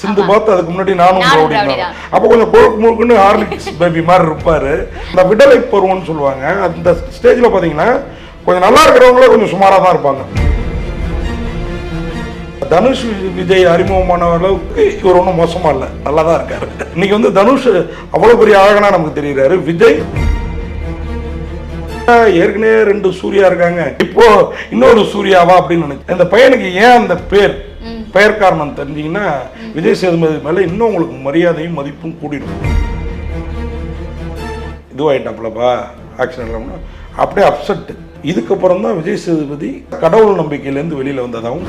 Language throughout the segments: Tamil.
சிந்து பார்த்து அதுக்கு முன்னாடி நானும் ரவுடிதான். அப்போ கொஞ்சம் கொழுக்கு முழுக்குன்னு ஹார்லிக்ஸ் பேபி மாதிரி இருப்பாரு. இந்த விடலை பருவம்னு சொல்லுவாங்க. அந்த ஸ்டேஜ்ல பாத்தீங்கன்னா கொஞ்சம் நல்லா இருக்கிறவங்களே கொஞ்சம் சுமாரா தான் இருப்பாங்க. தனுஷ் விஜய் அறிமுகமான அளவுக்கு இவர் ஒன்றும் மோசமா இல்லை, நல்லா தான் இருக்காரு. இன்னைக்கு வந்து தனுஷ் அவ்வளவு பெரிய அழகனா நமக்கு தெரியுறாரு. விஜய் ஏற்கனவே 2 சூர்யா இருக்காங்க, இப்போ இன்னொரு சூர்யாவா அப்படின்னு நினைச்சேன். இந்த பையனுக்கு ஏன் அந்த பெயர் காரணம் தெரிஞ்சீங்கன்னா, விஜய் சேதுபதி மேல இன்னும் உங்களுக்கு மரியாதையும் மதிப்பும் கூடிடும். இதுவாயிட்டாப்லப்பா ஆக்சிடென்ட் அப்படியே அப்செட். இதுக்கப்புறம் தான் விஜய் சேதுபதி கடவுள் நம்பிக்கையிலேருந்து வெளியில வந்ததாகவும்,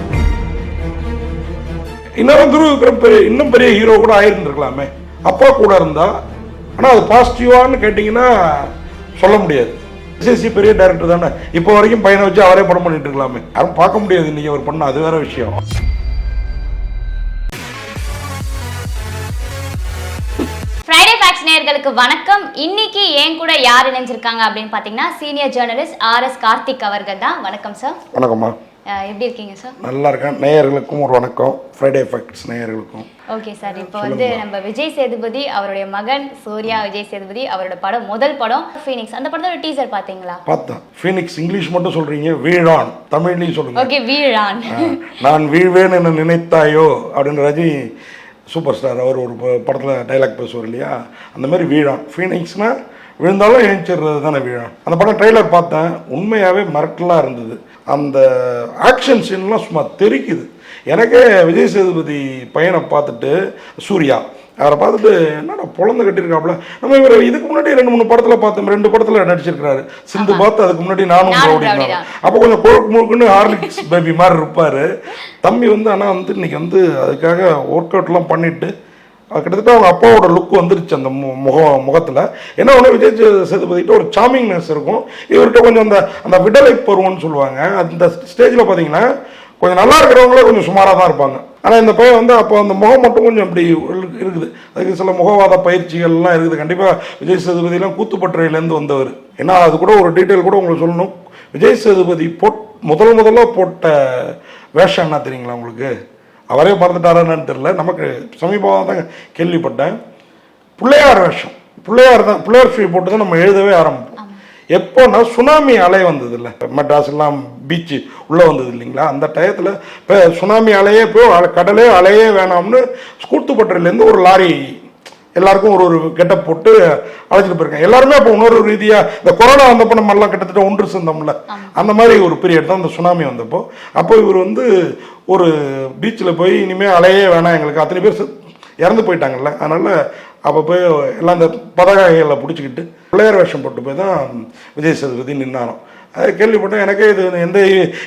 இன்னும் துருவ விக்ரம் இன்னும் பெரிய ஹீரோ கூட ஆயிருந்துருக்கலாமே அப்பா கூட இருந்தா. ஆனால் அது பாசிட்டிவான்னு கேட்டிங்கன்னா சொல்ல முடியாது. எஸ்எஸ்சி பெரிய டைரக்டர் தானே, இப்போ வரைக்கும் பையனை வச்சு அவரே படம் பண்ணிட்டு இருக்கலாமே. யாரும் பார்க்க முடியாது இன்னைக்கு அவர் பண்ண, அது வேற விஷயம். ஃப்ரைடே ஃபேக்ட்ஸ் நேயர்களுக்கு வணக்கம். இன்னைக்கு ஏன் கூட யார் இணைஞ்சிருக்காங்க அப்படின்னு பார்த்தீங்கன்னா, சீனியர் ஜேர்னலிஸ்ட் ஆர்எஸ் கார்த்திக் அவர்கள் தான். வணக்கம் சார். வணக்கம்மா. எப்படி இருக்கீங்க சார்? நல்லா இருக்கேன். நேயர்களுக்கும் ஒரு வணக்கம், ஃப்ரைடே ஃபேக்ட்ஸ் நேயர்களுக்கும். ஓகே சார், இப்போ வந்து நம்ம விஜய் சேதுபதி அவருடைய மகன் சூர்யா விஜய் சேதுபதி அவரோட படம், முதல் படம் ஃபீனிக்ஸ். அந்த படத்தோட டீசர் பாத்தீங்களா? பார்த்தேன். ஃபீனிக்ஸ் இங்கிலீஷ் மட்டும் சொல்றீங்க, வீழான் தமிழ்லையும் சொல்லுங்க. ஓகே, வீழான். நான் வீழ்வேன் என்ன நினைத்தாயோ அப்படின்னு ரஜினி சூப்பர் ஸ்டார் அவர் ஒரு படத்தில் டைலாக் பேசுவார் இல்லையா, அந்த மாதிரி வீழான். ஃபீனிக்ஸ்னா விழுந்தாலும் எழுச்சிடுறது தானே வீழான். அந்த படம் ட்ரெய்லர் பார்த்தேன், உண்மையாகவே மிரட்டலாக இருந்தது. அந்த ஆக்ஷன் சீன்லாம் சும்மா தெரிக்குது. எனக்கே விஜய் சேதுபதி பையனை பார்த்துட்டு, சூர்யா அவரை பார்த்துட்டு என்னடா பொழந்து கட்டியிருக்காப்புல. நம்ம இவர் இதுக்கு முன்னாடி 2-3 படத்தில் பார்த்தோம், 2 படத்தில் நடிச்சிருக்கிறாரு. சிந்து பார்த்து அதுக்கு முன்னாடி நானும் ரவுடிதான். அப்போ கொஞ்சம் கொழுக்கு முழுக்குன்னு ஹார்லிக்ஸ் பேபி மாதிரி இருப்பார் தம்பி வந்து. ஆனால் வந்து இன்னைக்கு வந்து அதுக்காக ஒர்க் அவுட்லாம் பண்ணிட்டு கிட்டத்தட்ட அவங்க அப்பாவோட லுக் வந்துருச்சு அந்த முகத்தில். என்ன ஒன்று, விஜய் சேதுபதிக்கிட்ட ஒரு சாமிங்னஸ் இருக்கும், இவர்கிட்ட கொஞ்சம் அந்த விடலை பருவம்னு சொல்லுவாங்க. அந்த ஸ்டேஜில் பார்த்தீங்கன்னா கொஞ்சம் நல்லா இருக்கிறவங்களே கொஞ்சம் சுமாராக தான் இருப்பாங்க. ஆனால் இந்த பையன் வந்து அப்போ அந்த முகம் மட்டும் கொஞ்சம் அப்படி இருக்குது. அதுக்கு சில முகவாத பயிற்சிகள்லாம் இருக்குது. கண்டிப்பாக விஜய் சேதுபதியெலாம் கூத்துப்பட்டறையிலேருந்து வந்தவர். ஏன்னா அது கூட ஒரு டீட்டெயில் கூட உங்களுக்கு சொல்லணும். விஜய் சேதுபதி முதல்ல போட்ட வேஷம் என்ன தெரியுங்களா உங்களுக்கு? அவரே மறந்துட்டாரான்னு தெரியல, நமக்கு சமீபமாக தான் கேள்விப்பட்டேன். பிள்ளையார் வேஷம், பிள்ளையார் ஃபீ போட்டு தான் நம்ம எழுதவே ஆரம்பிப்போம். எப்போன்னா சுனாமி அலை வந்தது இல்லை, மெட்ராஸ் எல்லாம் பீச்சு உள்ளே வந்தது இல்லைங்களா, அந்த டயத்தில் இப்போ சுனாமி அலையே போய் கடலே அலையே வேணாம்னு கூத்துப்பட்டறையிலேருந்து ஒரு லாரி எல்லாருக்கும் ஒரு கெட்டப் போட்டு அழைச்சிட்டு போயிருக்காங்க. எல்லாருமே அப்போ உணர்வு ரீதியாக இந்த கொரோனா வந்தப்போ நம்ம எல்லாம் கிட்டத்தட்ட ஒன்று சேர்ந்தோம்ல, அந்த மாதிரி ஒரு பீரியட் தான் இந்த சுனாமி வந்தப்போ. அப்போ இவர் வந்து ஒரு பீச்சில் போய் இனிமேல் அலையே வேணாம் எங்களுக்கு, அத்தனை பேர் இறந்து போயிட்டாங்கல்ல, அதனால் அப்போ போய் எல்லாம் இந்த பதகைகளை பிடிச்சிக்கிட்டு பிள்ளையார் வேஷம் போட்டு போய் தான் விஜய் சேதுபதி நின்னாரோம். அதை கேள்விப்பட்டேன். எனக்கே இது எந்த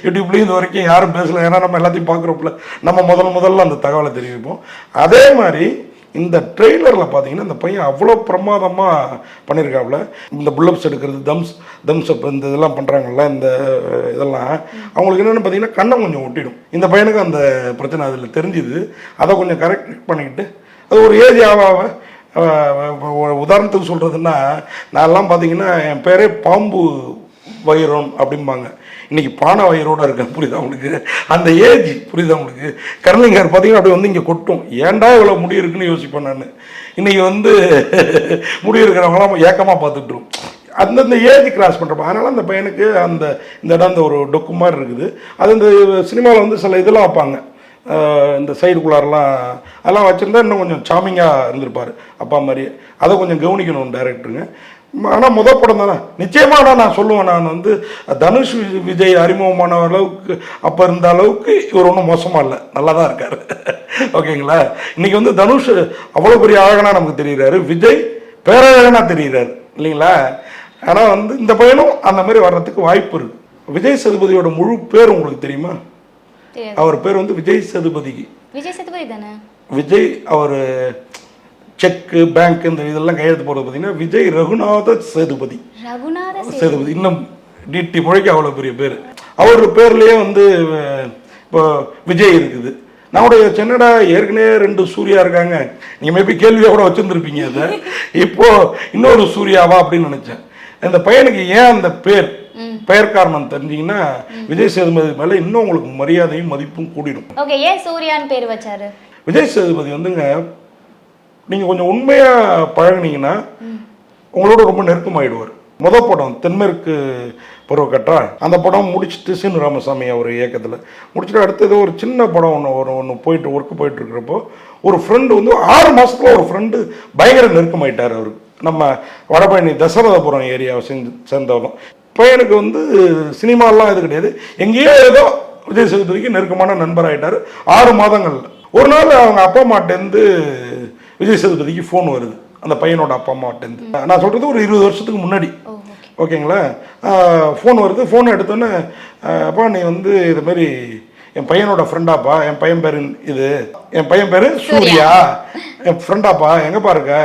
யூடியூப்லேயும் இது வரைக்கும் யாரும் பேசலை, ஏன்னா நம்ம எல்லாத்தையும் பார்க்குறோம்ல, நம்ம முதல்ல அந்த தகவலை தெரிவிப்போம். அதே மாதிரி இந்த ட்ரெய்லரில் பார்த்தீங்கன்னா இந்த பையன் அவ்வளோ பிரமாதமாக பண்ணியிருக்காப்புல. இந்த புல்லப்ஸ் எடுக்கிறது, தம்ஸ் அப், இந்த இதெல்லாம் பண்ணுறாங்கல்ல, இந்த இதெல்லாம் அவங்களுக்கு என்னென்னு பார்த்தீங்கன்னா கண்ணம் கொஞ்சம் ஒட்டிடும். இந்த பையனுக்கு அந்த பிரச்சனை அதில் தெரிஞ்சுது. அதை கொஞ்சம் கரெக்ட் பண்ணிக்கிட்டு அது ஒரு ஏஜ் உதாரணத்துக்கு சொல்கிறதுன்னா, நான்லாம் பார்த்தீங்கன்னா என் பேரே பாம்பு வயிறோன் அப்படிம்பாங்க. இன்னைக்கு பானை வயிறோட இருக்கேன், புரியுதா உங்களுக்கு? அந்த ஏஜ் புரியுதா உங்களுக்கு? கர்லிங்கார் பார்த்தீங்கன்னா அப்படி வந்து இங்கே கொட்டும், ஏன்டா இவ்வளோ முடி இருக்குன்னு யோசிப்பேன் நான். இன்னைக்கு வந்து முடி இருக்கிறவங்களாம் ஏக்கமாக பார்த்துட்ரும் அந்தந்த ஏஜ் கிராஸ் பண்ணுறப்ப. அதனால் அந்த பையனுக்கு இந்த இடம் அந்த ஒரு டொக்கு மாதிரி இருக்குது. அது இந்த சினிமாவில் வந்து சில இதெல்லாம் வைப்பாங்க, இந்த சைடுக்குள்ளாரெலாம் அதெல்லாம் வச்சுருந்தா இன்னும் கொஞ்சம் சாமிங்காக இருந்திருப்பார் அப்பா மாதிரி. அதை கொஞ்சம் கவனிக்கணும் டைரக்டருங்க. ஆனால் முதல் படம் தானே நிச்சயமாக. ஆனால் நான் சொல்லுவேன், நான் வந்து தனுஷ் விஜய் அறிமுகமான அளவுக்கு அப்போ இருந்த அளவுக்கு இவர் ஒன்றும் மோசமாக இல்லை, நல்லா தான் இருக்கார். ஓகேங்களா? இன்னைக்கு வந்து தனுஷ் அவ்வளோ பெரிய அழகனா நமக்கு தெரியுறாரு, விஜய் பேரழகனா தெரியுறாரு இல்லைங்களா? ஆனால் வந்து இந்த பையனும் அந்த மாதிரி வர்றதுக்கு வாய்ப்பு இருக்கு. விஜய் சேதுபதியோட முழு பேர் உங்களுக்கு தெரியுமா? அவர் பேர் வந்து விஜய் சேதுபதி. விஜய் சேதுபதி தானே? விஜய் அவர் செக்கு பேங்க் இந்த இதெல்லாம் கையெழுத்து போடுறது பார்த்தீங்கன்னா விஜய் ரகுநாத சேதுபதி. இன்னும் டிடி முழைக்க அவ்வளோ பெரிய பேர். அவர் பேர்லேயே வந்து இப்போ விஜய் இருக்குது. நம்முடைய சென்னடா ஏற்கனவே 2 சூர்யா இருக்காங்க, நீங்கள் மேபி கேள்வியாக கூட வச்சுருந்துருப்பீங்க. அதை இப்போ இன்னொரு சூர்யாவா அப்படின்னு நினச்சேன். இந்த பையனுக்கு ஏன் அந்த பெயர் காரணம் தெரிஞ்சீங்கன்னா, விஜய் சேதுபதி மேலே இன்னும் உங்களுக்கு மரியாதையும் மதிப்பும் கூடிடும். ஓகே, ஏன் சூர்யான்னு பேர் வச்சாரு? விஜய் சேதுபதி வந்துங்க நீங்கள் கொஞ்சம் உண்மையாக பழகுனீங்கன்னா உங்களோட ரொம்ப நெருக்கமாயிடுவார். முதல் படம் தென்மேற்கு பருவக்கட்டா, அந்த படம் முடிச்சுட்டு சீனு ராமசாமி அவர் இயக்கத்தில் முடிச்சுட்டு அடுத்தது ஒரு சின்ன படம் ஒன்று போயிட்டு ஒர்க்கு போயிட்டு இருக்கிறப்போ ஒரு ஃப்ரெண்டு வந்து 6 மாதத்துல ஒரு ஃப்ரெண்டு பயங்கர நெருக்கமாயிட்டார். அவருக்கு நம்ம வடபழனி தசரதபுரம் ஏரியாவை சேர்ந்தவரும் பையனுக்கு வந்து சினிமாலாம் இது கிடையாது, எங்கேயோ ஏதோ விஜய் சேதுபதிக்கு நெருக்கமான நண்பராகிட்டார் 6 மாதங்கள்ல. ஒரு நாள் அவங்க அப்பா அம்மாட்டேருந்து விஜய் சேதுபதிக்கு ஃபோன் வருது, அந்த பையனோட அப்பா அம்மாட்டேருந்து. நான் சொல்கிறது ஒரு 20 வருஷத்துக்கு முன்னாடி, ஓகேங்களா? ஃபோன் வருது. ஃபோன் எடுத்தோன்னே, அப்பா நீ வந்து இதுமாரி என் பையனோட ஃப்ரெண்டாப்பா, என் பையன் பேர் இது, என் பையன் பேர் சூர்யா, என் ஃப்ரெண்டாப்பா, எங்கேப்பா இருக்க?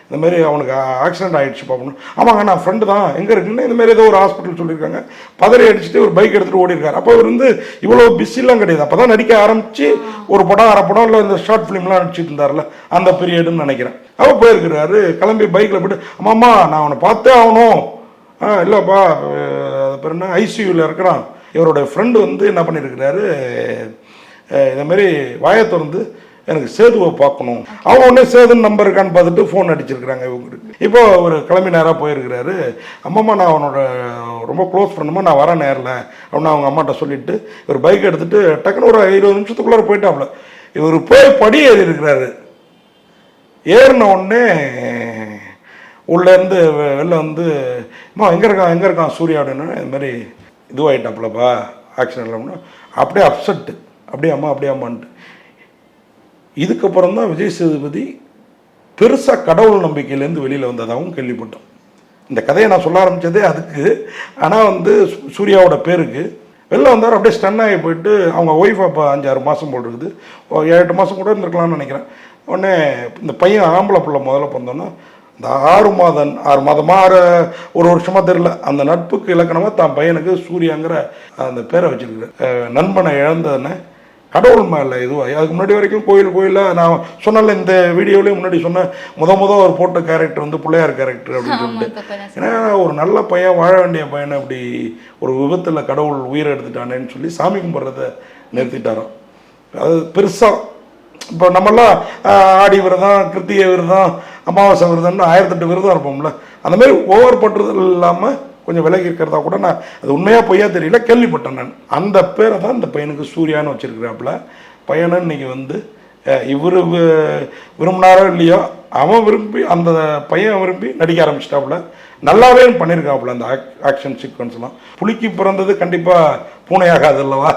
இந்தமாரி அவனுக்கு ஆக்சிடென்ட் ஆகிடுச்சு பார்க்கணும். ஆமாங்க நான் ஃப்ரெண்டு தான், எங்கே இருக்குன்னு இந்தமாரி ஏதோ ஒரு ஹாஸ்பிட்டல் சொல்லியிருக்காங்க. பதறி அடிச்சுட்டு ஒரு பைக் எடுத்துகிட்டு ஓடி இருக்காரு. அப்போ அவர் வந்து இவ்வளோ பிஸிலாம் கிடையாது, அப்போ தான் நடிக்க ஆரம்பித்து ஒரு படம் 1/2 படம் இல்லை இந்த ஷார்ட் ஃபிலிம்லாம் நடிச்சிட்டு இருந்தார்ல, அந்த பீரியடுன்னு நினைக்கிறேன். அவர் போயிருக்கிறாரு, கிளம்பி பைக்கில் போய்ட்டு அம்மாம்மா நான் அவனை பார்த்தே ஆகணும். இல்லைப்பா அது பேர் என்ன ஐசியூவில் இருக்கிறான், இவரோட ஃப்ரெண்டு வந்து என்ன பண்ணியிருக்கிறாரு, இதமாரி வாயை திறந்து எனக்கு சேதுவை பார்க்கணும். அவங்க உடனே சேதுன்னு நம்பர் இருக்கான்னு பார்த்துட்டு ஃபோன் அடிச்சிருக்கிறாங்க இவங்களுக்கு. இப்போ ஒரு கிளம்பி நேராக போயிருக்கிறாரு. அம்மாம்மா நான் அவனோட ரொம்ப க்ளோஸ் ஃப்ரெண்டுமா, நான் வரேன் நேரில் அப்படின்னு அவங்க அம்மாட்ட சொல்லிவிட்டு இவர் பைக் எடுத்துகிட்டு டக்குன்னு ஒரு 20 நிமிஷத்துக்குள்ளார போயிட்டாப்புல. இவர் போய் படி ஏறி இருக்கிறாரு. ஏறின உடனே உள்ளேருந்து வெளில வந்து அம்மா எங்கே இருக்கான் சூர்யா அப்படின்னு இதுமாரி இதுவாகிட்டாப்புலப்பா ஆக்சிடென்ட்ல. அப்படியே அப்செட்டு, அப்படியே அம்மான்ட்டு. இதுக்கப்புறம் தான் விஜய் சேதுபதி பெருசாக கடவுள் நம்பிக்கையிலேருந்து வெளியில் வந்ததாகவும் கேள்விப்பட்டோம். இந்த கதையை நான் சொல்ல ஆரம்பித்ததே அதுக்கு. ஆனால் வந்து சூர்யாவோட பேருக்கு வெளில வந்தார். அப்படியே ஸ்டன் ஆகி போயிட்டு அவங்க ஒய்ஃப் அப்போ 5-6 மாதம் போல் இருக்குது, 7-8 மாதம் கூட இருந்திருக்கலாம்னு நினைக்கிறேன். உடனே இந்த பையன் ஆம்பளை பிள்ளை முதல்ல பிறந்தோன்னா இந்த 6 மாதமாக 1 வருஷமாக தெரியல, அந்த நட்புக்கு இலக்கணமாக தான் பையனுக்கு சூர்யாங்கிற அந்த பேரை வச்சுருக்குறேன். நண்பனை இழந்ததுன்னு கடவுள் மேலே இதுவாக அதுக்கு முன்னாடி வரைக்கும் கோயிலாக நான் சொன்னல இந்த வீடியோலேயும் முன்னாடி சொன்னேன், ஒரு போட்ட கேரக்டர் வந்து பிள்ளையார் கேரக்டர் அப்படின்னு சொல்லிட்டு. ஏன்னா ஒரு நல்ல பையன் வாழ வேண்டிய பையனை அப்படி ஒரு விபத்தில் கடவுள் உயிரை எடுத்துட்டானேன்னு சொல்லி சாமி கும்பிட்றத நிறுத்திட்டாராம். அது பெருசாக இப்போ நம்மளாம் ஆடி விரதம், கிருத்திகை விரதம், அமாவாசை விரதம்னு 1008 விரதம் இருப்போம்ல, அந்தமாரி ஓவர் பட்டுறதும் இல்லாமல் கொஞ்சம் விலகி இருக்கிறதா கூட நான் அது உண்மையாக பொய்யா தெரியல, கேள்விப்பட்டேன் நான். அந்த பேரை தான் இந்த பையனுக்கு சூர்யான்னு வச்சிருக்கிறாப்புல. பையனை இன்னைக்கு வந்து இவர் விரும்பினாரோ இல்லையோ அவன் விரும்பி அந்த பையன் விரும்பி நடிக்க ஆரம்பிச்சிட்டாப்புல. நல்லாவே பண்ணியிருக்காப்புல அந்த ஆக்ஷன் சீக்வன்ஸ்லாம். புலிக்கு பிறந்தது கண்டிப்பாக பூனையாகாது அல்லவா,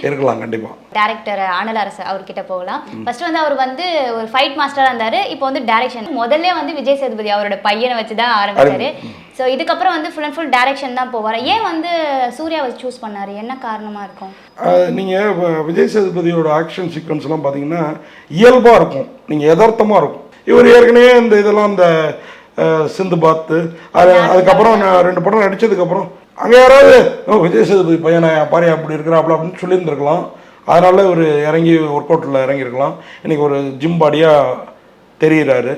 இருக்கலாம் கண்டிப்பாக. டேரக்டர் ஆனல் அரசு அவர்கிட்ட போகலாம். ஃபர்ஸ்ட் வந்து அவர் வந்து ஒரு ஃபைட் மாஸ்டராக இருந்தார். இப்போ வந்து டைரக்ஷன் முதல்ல வந்து விஜய் சேதுபதி அவரோட பையனை வச்சு தான் ஆரம்பிச்சாரு. ஸோ இதுக்கப்புறம் வந்து ஃபுல் அண்ட் ஃபுல் டைரக்ஷன் தான் போவார். ஏன் வந்து சூர்யாவை சூஸ் பண்ணார், என்ன காரணமாக இருக்கும்? நீங்கள் விஜய் சேதுபதியோட ஆக்ஷன் சீக்வன்ஸ்லாம் பார்த்தீங்கன்னா இயல்பாக இருக்கும், நீங்கள் யதார்த்தமாக இருக்கும். இவர் ஏற்கனவே இந்த இதெல்லாம் இந்த சிந்து பாத்து அதுக்கப்புறம் 2 படம் நடித்ததுக்கப்புறம் அங்கே யாராவது விஜய் சேதுபதி பையனை பாரு அப்படி இருக்கிறாப்புல அப்படின்னு சொல்லியிருந்துருக்கலாம். அதனால இவர் இறங்கி ஒர்க் அவுட்டில் இறங்கியிருக்கலாம். இன்றைக்கி ஒரு ஜிம் பாடியாக தெரிகிறாரு.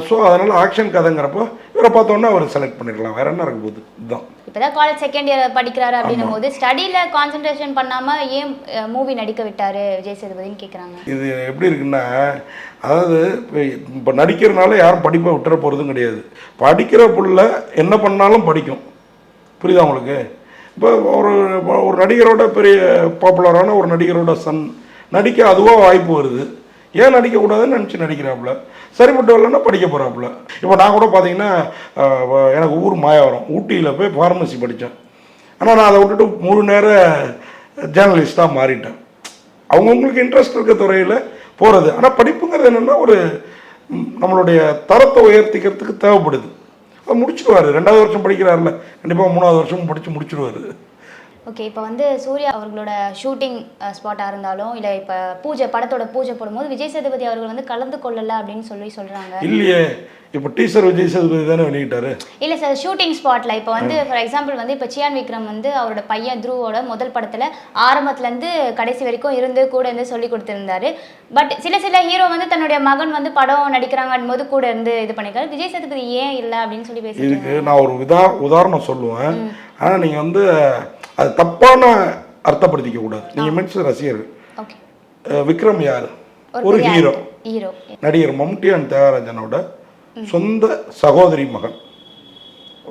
ஸோ அதனால் ஆக்ஷன் கதைங்கிறப்போ இவரை பார்த்தோன்னா அவர் செலக்ட் பண்ணிருக்கலாம். வேற என்ன இருக்க போகுது? இதுதான். இப்போதான் காலேஜ் செகண்ட் இயர் படிக்கிறாரு அப்படின்னும் போது ஸ்டடியில் கான்சென்ட்ரேஷன் பண்ணாமல் ஏன் மூவி நடிக்க விட்டார் விஜய் சேதுபதினு கேட்குறாங்க. இது எப்படி இருக்குன்னா, அதாவது இப்போ நடிக்கிறதுனால யாரும் படிப்பை விட்டுற போகிறதும் கிடையாது. படிக்கிற புள்ள என்ன பண்ணாலும் படிக்கும். புரியுதா உங்களுக்கு? இப்போ ஒரு நடிகரோட பெரிய பாப்புலரான ஒரு நடிகரோட சன் நடிக்க அதுவாக வாய்ப்பு வருது. ஏன் நடிக்கக்கூடாதுன்னு நினச்சி நடிக்கிறாப்புல. சரிப்பட்டு வரலன்னா படிக்க போகிறாப்புல. இப்போ நான் கூட பார்த்தீங்கன்னா எனக்கு ஊர் மாயவரம், ஊட்டியில் போய் ஃபார்மசி படித்தேன். ஆனால் நான் அதை விட்டுட்டு முழு நேர ஜேர்னலிஸ்ட்டாக மாறிட்டேன். அவங்கவுங்களுக்கு இன்ட்ரெஸ்ட் இருக்க துறையில் போகிறது. ஆனால் படிப்புங்கிறது என்னென்னா ஒரு நம்மளுடைய தரத்தை உயர்த்திக்கிறதுக்கு தேவைப்படுது. அதை முடிச்சுடுவார். 2வது வருஷம் படிக்கிறாருல, கண்டிப்பாக 3வது வருஷமும் படித்து முடிச்சுடுவார். ஓகே, இப்போ வந்து சூர்யா அவர்களோட ஷூட்டிங் ஸ்பாட்டாக இருந்தாலும் இல்லை இப்போ படத்தோட பூஜை போடும்போது விஜய் சேதுபதி அவர்கள் வந்து கலந்து கொள்ளலை அப்படின்னு சொல்கிறாங்க. இல்லையே, இப்போ டீசர் விஜய் சேதுபதி தானே வெளியிட்டாரு. இல்லை சார், ஷூட்டிங் ஸ்பாட்டில் இப்போ வந்து ஃபார் எக்ஸாம்பிள் வந்து இப்போ சியான் விக்ரம் வந்து அவரோட பையன் த்ருவோட முதல் படத்தில் ஆரம்பத்துலேருந்து கடைசி வரைக்கும் இருந்து கூட இருந்து சொல்லி கொடுத்துருந்தாரு. பட் சில ஹீரோ வந்து தன்னுடைய மகன் வந்து படம் நடிக்கிறாங்க போது கூட இருந்து இது பண்ணியிருக்காரு. விஜய் சேதுபதி ஏன் இல்லை அப்படின்னு சொல்லி பேசி இதுக்கு நான் ஒரு உதாரணம் சொல்லுவேன். ஆனால் நீங்கள் வந்து அது தப்பான அர்த்தப்படுத்திக்க கூடாது. நீங்கள் மென்ஸ் ரசிகர்கள். விக்ரம் யார்? ஒரு ஹீரோ. ஹீரோ நடிகர் மம்முட்டி அண்ட் தியாகராஜனோட சொந்த சகோதரி மகன்.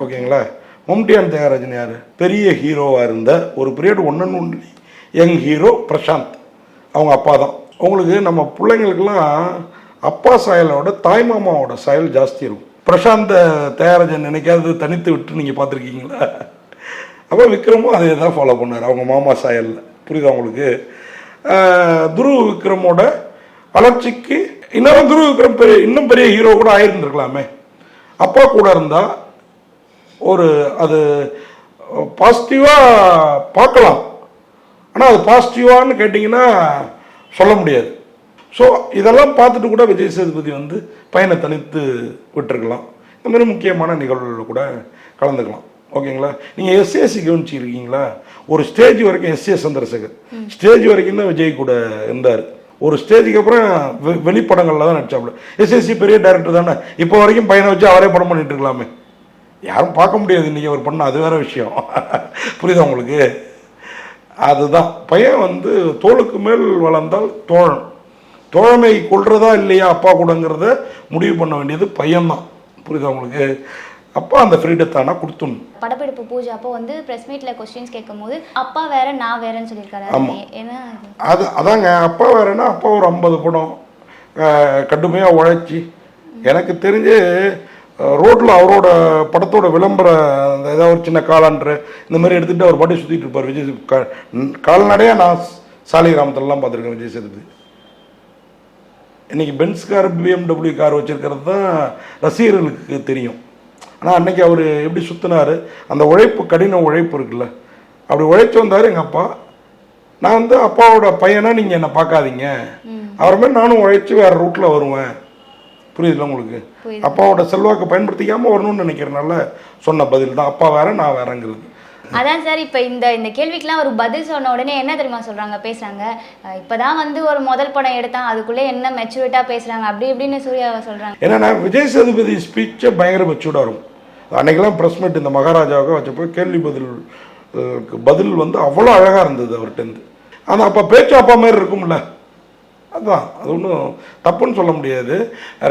ஓகேங்களா? மம்முட்டி அண்ட் தியாகராஜன் யார்? பெரிய ஹீரோவாக இருந்த ஒரு period one and only young hero Prashanth. அவங்க அப்பா தான். உங்களுக்கு நம்ம பிள்ளைங்களுக்கெல்லாம் அப்பா சாயலோட தாய்மாமாவோட சாயல் ஜாஸ்தி இருக்கும். பிரசாந்த தியாகராஜன் நினைக்காது தனித்து விட்டு நீங்கள் பார்த்துருக்கீங்களா? அப்போ விக்ரமும் அதே தான் ஃபாலோ பண்ணார் அவங்க மாமா சாயலில். புரியுதா உங்களுக்கு? துருவ் விக்ரமோட வளர்ச்சிக்கு இன்னும் துருவ் விக்ரம் இன்னும் பெரிய ஹீரோ கூட ஆயிருந்துருக்கலாமே. அப்பா கூட இருந்தால் ஒரு அது பாசிட்டிவாக பார்க்கலாம். ஆனால் அது பாசிட்டிவான்னு கேட்டிங்கன்னா சொல்ல முடியாது. ஸோ இதெல்லாம் பார்த்துட்டு கூட விஜய் சேதுபதி வந்து பையனை தனித்து விட்டுருக்கலாம். இந்த மாதிரி முக்கியமான நிகழ்வுகளில் கூட கலந்துக்கலாம். ஓகேங்களா? நீங்கள் எஸ்ஏசி கவனிச்சிருக்கீங்களா? ஒரு ஸ்டேஜ் வரைக்கும் எஸ்ஏ சந்திரசேகர் ஸ்டேஜ் வரைக்கும் தான் விஜய் கூட இருந்தார். ஒரு ஸ்டேஜுக்கு அப்புறம் வெளிப்படங்களில் தான் நடிச்சாப்புல. எஸ்எஸ்சி பெரிய டைரக்டர் தானே. இப்போ வரைக்கும் பையனை வச்சு அவரே படம் பண்ணிட்டு இருக்கலாமே. யாரும் பார்க்க முடியாது இன்றைக்கி அவர் பண்ண, அது வேற விஷயம். புரியுதா உங்களுக்கு? அதுதான் பையன் வந்து தோளுக்கு மேல் வளர்ந்தால் தோழன். தோழமை கொள்றதா இல்லையா அப்பா கூடங்கிறத முடிவு பண்ண வேண்டியது பையன்தான். புரியுதா உங்களுக்கு? அப்பா அந்த ஃப்ரீடத்தை ஆனால் கொடுத்துடணும். படப்பிடிப்பு பூஜை அப்போ வந்து ப்ரெஸ் மீட்ல கொஸ்டின்ஸ் கேட்கும் போது அப்பா வேற நான் வேறன்னு சொல்லியிருக்காரு. ஏன்னா அதாங்க அப்பா வேறன்னா அப்பா ஒரு 50 படம் கடுமையாக உழைச்சி எனக்கு தெரிஞ்சு ரோட்டில் அவரோட படத்தோட விளம்பர அந்த ஏதாவது ஒரு சின்ன காலான்று இந்த மாதிரி எடுத்துகிட்டு அவர் பாட்டி சுற்றிட்டு இருப்பார் விஜய். கால்நடையாக நான் சாலை கிராமத்துலலாம் பார்த்துருக்கேன் விஜய் சேதுபதி. இன்றைக்கி பென்ஸ் கார் BMW கார் வச்சுருக்கிறது தான் ரசிகர்களுக்கு தெரியும். ஆனால் அன்றைக்கி அவர் எப்படி சுற்றினார், அந்த உழைப்பு, கடின உழைப்பு இருக்குல்ல, அப்படி உழைச்சி வந்தார் எங்கள் அப்பா. நான் வந்து அப்பாவோட பையனா நீங்கள் என்னை பார்க்காதீங்க, அவரை மாதிரி நானும் உழைச்சி வேறு ரூட்டில் வருவேன். புரியுதுல்ல உங்களுக்கு? அப்பாவோட செல்வாக்கு பயன்படுத்திக்காமல் வரணும்னு நினைக்கிறனால சொன்ன பதில் தான் அப்பா வேற நான் வேறங்கிறது. அதான் சார். இப்போ இந்த கேள்விக்கெல்லாம் ஒரு பதில் சொன்ன உடனே என்ன தெரியுமா சொல்கிறாங்க, பேசுகிறாங்க, இப்போதான் வந்து ஒரு முதல் படம் எடுத்தான் அதுக்குள்ளே என்ன மெச்சூரிட்டாக பேசுகிறாங்க அப்படி இப்படின்னு சூர்யாவை சொல்கிறாங்க. ஏன்னா விஜய் சேதுபதி ஸ்பீச்சை பயங்கர மெச்சூர்டாக இருக்கும். அன்றைக்கெல்லாம் ப்ரெஸ் மீட் இந்த மகாராஜாவுக்கு வச்சப்போ கேள்வி பதில் வந்து அவ்வளோ அழகாக இருந்தது அவர்கிட்டருந்து. ஆனால் அப்போ பேச்சு அப்பா மாதிரி இருக்கும்ல, அதுதான். அது ஒன்றும் தப்புன்னு சொல்ல முடியாது.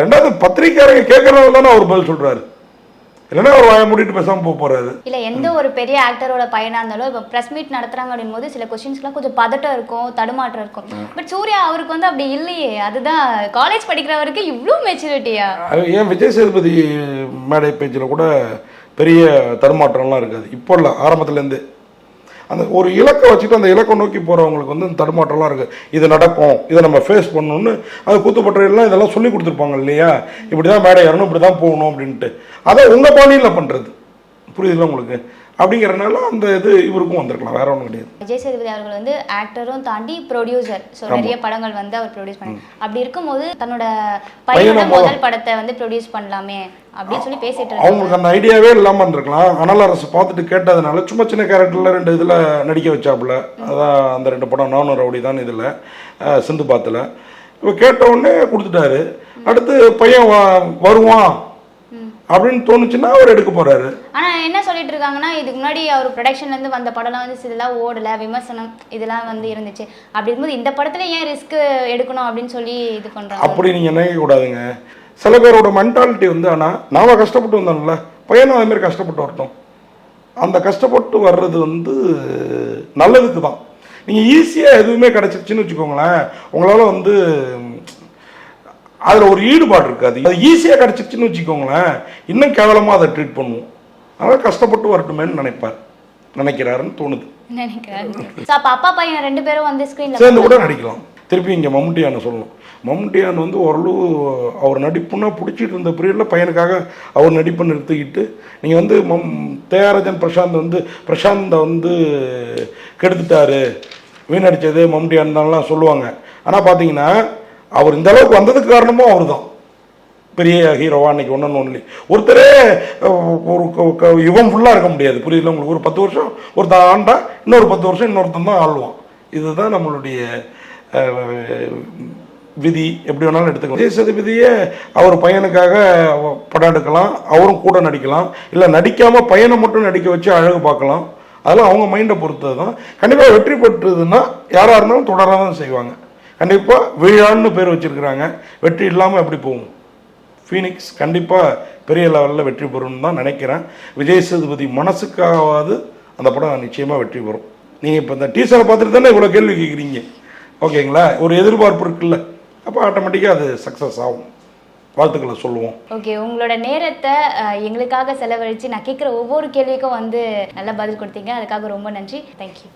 ரெண்டாவது பத்திரிக்கையாரங்க கேட்கறவங்க தானே அவர் பதில் சொல்கிறாரு, இல்லைன்னா அவர் வாயை மூடிட்டு பேசாமல் போகிறாரு. இல்லை, எந்த ஒரு பெரிய ஆக்டரோட பையனாக இருந்தாலும் இப்போ ப்ரெஸ் மீட் நடத்துகிறாங்க அப்படின் போது சில கொஸ்டின்ஸ்லாம் கொஞ்சம் பதட்டம் இருக்கும், தடுமாற்றம் இருக்கும். பட் சூர்யா அவருக்கு வந்து அப்படி இல்லையே. அதுதான் காலேஜ் படிக்கிறவருக்கு இவ்வளோ மெச்சூரிட்டியா? ஏன் விஜய் சேதுபதி மேடை பேச்சில் கூட பெரிய தடுமாற்றம்லாம் இருக்காது. இப்போ இல்லை, ஆரம்பத்துலேருந்து அந்த ஒரு இலக்கை வச்சுட்டு அந்த இலக்கை நோக்கி போகிறவங்களுக்கு வந்து அந்த தடுமாற்றம்லாம் இருக்குது. இது நடக்கும், இதை நம்ம ஃபேஸ் பண்ணணும்னு அது கூத்துப்பட்டறையெல்லாம் இதெல்லாம் சொல்லி கொடுத்துருப்பாங்க இல்லையா? இப்படி தான் மேடை ஏறணும், இப்படி தான் போகணும் அப்படின்ட்டு. அதை உங்கள் பாணியில் பண்ணுறது. புரியுதுல்ல உங்களுக்கு? அப்படிங்கிறனால அந்த இது இவருக்கும் வந்திருக்கலாம், வேற ஒன்றும் கிடையாது. விஜய் சேதுபதி அவர்கள் வந்து ஆக்டரும் தாண்டி ப்ரொடியூசர். ஸோ நிறைய படங்கள் வந்து அவர் ப்ரொடியூஸ் பண்ணி அப்படி இருக்கும்போது தன்னோட பையனோட முதல் படத்தை வந்து ப்ரொடியூஸ் பண்ணலாமே அப்படின்னு சொல்லி பேசிட்டு அவங்களுக்கு அந்த ஐடியாவே இல்லாமல் இருந்திருக்கலாம். அனல் அரசு பார்த்துட்டு கேட்டதுனால சும்மா சின்ன கேரக்டரில் 2 இதில் நடிக்க வச்சாப்புல. அதான் அந்த 2 படம் நானும் ரவுடி தான் இதில் சிந்து பாத்தில். இப்போ கேட்ட உடனே கொடுத்துட்டாரு. அடுத்து பையன் வருவான் அப்படின்னு தோணுச்சுன்னா அவர் எடுக்க போறாரு. ஆனா என்ன சொல்லிட்டு இருக்காங்கன்னா, இதுக்கு முன்னாடி அவர் ப்ரொடக்ஷன்ல இருந்து வந்த படம்லாம் வந்து இதெல்லாம் ஓடல, விமர்சனம் இதெல்லாம் வந்து இருந்துச்சு. அப்படி இருக்கும்போது இந்த படத்துல ஏன் ரிஸ்க் எடுக்கணும் அப்படின்னு சொல்லி இது பண்றாங்க. அப்படி நீங்க நினைக்க கூடாதுங்க. சில பேரோட மென்டாலிட்டி வந்து, ஆனா நாம கஷ்டப்பட்டு வந்தோம்ல, பையனும் அதே மாதிரி கஷ்டப்பட்டு வரட்டும். அந்த கஷ்டப்பட்டு வர்றது வந்து நல்லதுக்கு தான். நீங்க ஈஸியா எதுவுமே கிடைச்சிருச்சுன்னு வச்சுக்கோங்களேன், உங்களால வந்து அதில் ஒரு ஈடுபாடு இருக்காது. அது ஈஸியாக கிடச்சிருச்சுன்னு வச்சுக்கோங்களேன், இன்னும் கேவலமாக அதை ட்ரீட் பண்ணுவோம். அதனால் கஷ்டப்பட்டு வரட்டுமேன்னு நினைக்கிறாருன்னு தோணுது. அப்பா பையன் 2 பேரும் வந்து ஸ்க்ரீன்ல சேர்ந்து கூட நடிக்கலாம். திருப்பி இங்கே மம்முட்டியான்னு சொல்லணும். மம்முட்டியான் வந்து ஓரளவு அவர் நடிப்புன்னா பிடிச்சிட்டு இருந்த பீரியடில் பையனுக்காக அவர் நடிப்பை நிறுத்திக்கிட்டு, நீங்கள் வந்து தியாகராஜன் பிரசாந்தை வந்து கெடுத்துட்டாரு, வீணடிச்சது மம்முட்டியான் தான்லாம் சொல்லுவாங்க. ஆனால் பார்த்தீங்கன்னா அவர் இந்த அளவுக்கு வந்ததுக்கு காரணமும் அவர் தான். பெரிய ஹீரோவா அன்னைக்கு ஒன்று ஒன்லி ஒருத்தரே ஒரு யுகம் ஃபுல்லாக இருக்க முடியாது. புரியுதுல உங்களுக்கு? ஒரு 10 வருஷம் ஒருத்தன் ஆண்டா, இன்னொரு 10 வருஷம் இன்னொருத்தன் தான் ஆள்வான். இதுதான் நம்மளுடைய விதி. எப்படி வேணாலும் எடுத்துக்கலாம். விஜய் சேதுபதியே அவர் பையனுக்காக படம் எடுக்கலாம், அவரும் கூட நடிக்கலாம், இல்லை நடிக்காமல் பையனை மட்டும் நடிக்க வச்சு அழகு பார்க்கலாம். அதெல்லாம் அவங்க மைண்டை பொறுத்தது தான். கண்டிப்பாக வெற்றி பெற்றதுன்னா யாராக இருந்தாலும் தொடர தான் செய்வாங்க. கண்டிப்பாக வீழான்னு பேர் வச்சுருக்கிறாங்க. வெற்றி இல்லாமல் எப்படி போகும்? ஃபீனிக்ஸ் கண்டிப்பாக பெரிய லெவலில் வெற்றி பெறும்னு தான் நினைக்கிறேன். விஜய் சேதுபதி மனசுக்காவது அந்த படம் நிச்சயமாக வெற்றி பெறும். நீங்கள் இப்போ இந்த டீசரை பார்த்துட்டு தானே இவ்வளோ கேள்வி கேட்குறீங்க, ஓகேங்களா? ஒரு எதிர்பார்ப்பு இருக்குல்ல, அப்போ ஆட்டோமேட்டிக்காக அது சக்ஸஸ் ஆகும். வாழ்த்துக்களை சொல்லுவோம். ஓகே, உங்களோட நேரத்தை எங்களுக்காக செலவழித்து நான் கேட்குற ஒவ்வொரு கேள்விக்கும் வந்து நல்லா பதில் கொடுத்தீங்க. அதுக்காக ரொம்ப நன்றி. தேங்க்யூ.